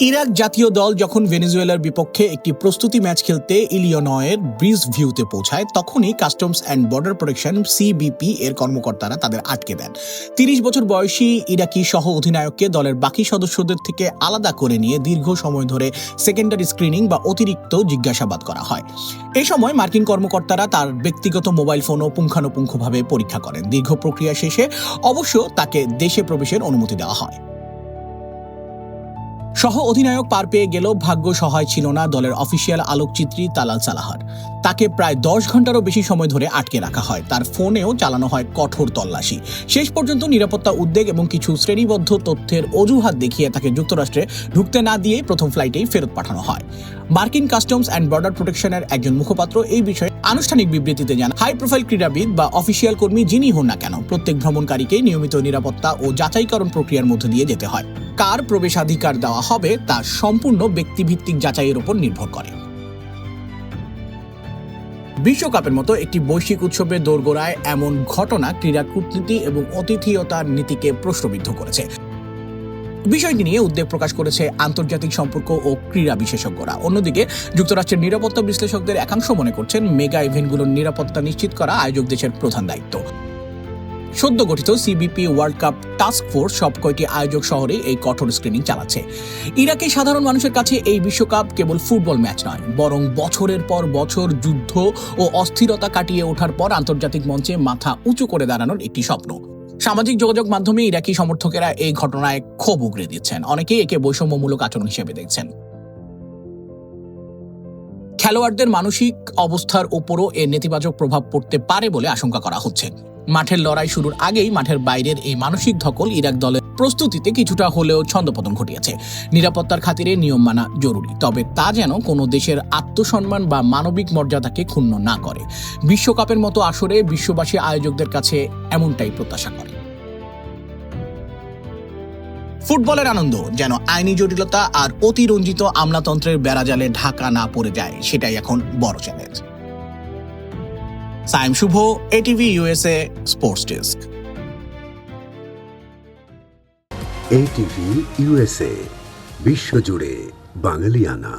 Iraq জাতীয় দল যখন ভেনেজুয়েলার বিপক্ষে একটি প্রস্তুতি ম্যাচ খেলতে ইলিনয়ের ব্রিজ ভিউতে পৌঁছায়, তখনই customs and border protection CBP এর কর্মকর্তারা তাদের আটকে দেন। ৩০ বছর বয়সী ইরাকি সহ অধিনায়ককে দলের বাকি সদস্যদের থেকে আলাদা করে নিয়ে দীর্ঘ সময় ধরে সেকেন্ডারি স্ক্রিনিং বা অতিরিক্ত জিজ্ঞাসাবাদ করা হয়। এই সময় মার্কিন কর্মকর্তারা তার ব্যক্তিগত মোবাইল ফোনও পুঙ্খানুপুঙ্খভাবে পরীক্ষা করেন। দীর্ঘ প্রক্রিয়া শেষে অবশ্য তাকে দেশে প্রবেশের অনুমতি দেওয়া হয়। সহ অধিনায়ক পার পেয়ে গেলেও ভাগ্য সহায় ছিল না দলের অফিসিয়াল আলোকচিত্রী তালাল সালাহার। তাকে প্রায় 10 ঘন্টারও বেশি সময় ধরে আটকে রাখা হয়। তার ফোনেও চালানো হয় কঠোর তল্লাশি। শেষ পর্যন্ত নিরাপত্তা উদ্বেগ এবং কিছু শ্রেণীবদ্ধ তথ্যের অজুহাত দেখিয়ে তাকে যুক্তরাষ্ট্রে ঢুকতে না দিয়ে প্রথম ফ্লাইটেই ফেরত পাঠানো হয়। মার্কিন কাস্টমস অ্যান্ড বর্ডার প্রোটেকশনের একজন মুখপাত্র এই বিষয়ে আনুষ্ঠানিক বিবৃতিতে জানান, হাই প্রোফাইল ক্রীড়াবিদ বা অফিসিয়াল কর্মী যিনি হন না কেন, প্রত্যেক ভ্রমণকারীকে নিয়মিত নিরাপত্তা ও যাচাইকরণ প্রক্রিয়ার মধ্য দিয়ে যেতে হয়। কার প্রবেশাধিকার দেওয়া হবে তা সম্পূর্ণ ব্যক্তিভিত্তিক যাচাইয়ের উপর নির্ভর করে। বিশ্বকাপের মতো একটি বৈশ্বিক উৎসবে দোরগোড়ায় এমন ঘটনা ক্রীড়া কূটনীতি এবং অতিথিয়তার নীতিকে প্রশ্নবিদ্ধ করেছে। বিষয়টি নিয়ে উদ্বেগ প্রকাশ করেছে আন্তর্জাতিক সম্পর্ক ও ক্রীড়া বিশেষজ্ঞরা। অন্যদিকে যুক্তরাষ্ট্রের নিরাপত্তা বিশ্লেষকদের একাংশ মনে করছেন, মেগা ইভেন্টগুলোর নিরাপত্তা নিশ্চিত করা আয়োজক দেশের প্রধান দায়িত্ব। সদ্য গঠিত CBP world cup task force সব কয়টি আয়োজক শহরে এই কঠোর স্ক্রিনিং চালাচ্ছে। ইরাকে সাধারণ মানুষের কাছে এই বিশ্বকাপ কেবল ফুটবল ম্যাচ নয়, বরং বছরের পর বছর যুদ্ধ ও অস্থিরতা কাটিয়ে ওঠার পর আন্তর্জাতিক মঞ্চে মাথা উঁচু করে দাঁড়ানোর একটি স্বপ্ন। সামাজিক যোগাযোগ মাধ্যমে ইরাকি সমর্থকেরা এই ঘটনায় ক্ষোভ উগরে দিচ্ছেন। অনেকেই একে বৈষম্যমূলক আচরণ হিসেবে দেখছেন। খেলোয়াড়দের মানসিক অবস্থার উপরও এর নেতিবাচক প্রভাব পড়তে পারে বলে আশঙ্কা করা হচ্ছে। মাঠের লড়াই শুরুর আগেই মাঠের বাইরের এই মানসিক ধকল ইরাক দলের প্রস্তুতিতে কিছুটা হলেও ছন্দপতন ঘটিয়েছে। নিরাপত্তার খাতিরে নিয়ম মানা জরুরি, তবে তা যেন কোনো দেশের আত্মসম্মান বা মানবিক মর্যাদাকে ক্ষুণ্ণ না করে। বিশ্বকাপের মতো আসরে বিশ্ববাসী আয়োজকদের কাছে এমনটাই প্রত্যাশা করে। ফুটবলের আনন্দ যেন আইনি জটিলতা আর অতিরঞ্জিত আমলাতন্ত্রের বেড়াজালে ঢাকা না পড়ে যায়, সেটাই এখন বড় challenge. Saim Shuvo, ATV USA sports desk. ATV USA, বিশ্বজুড়ে বাঙালিয়ানা।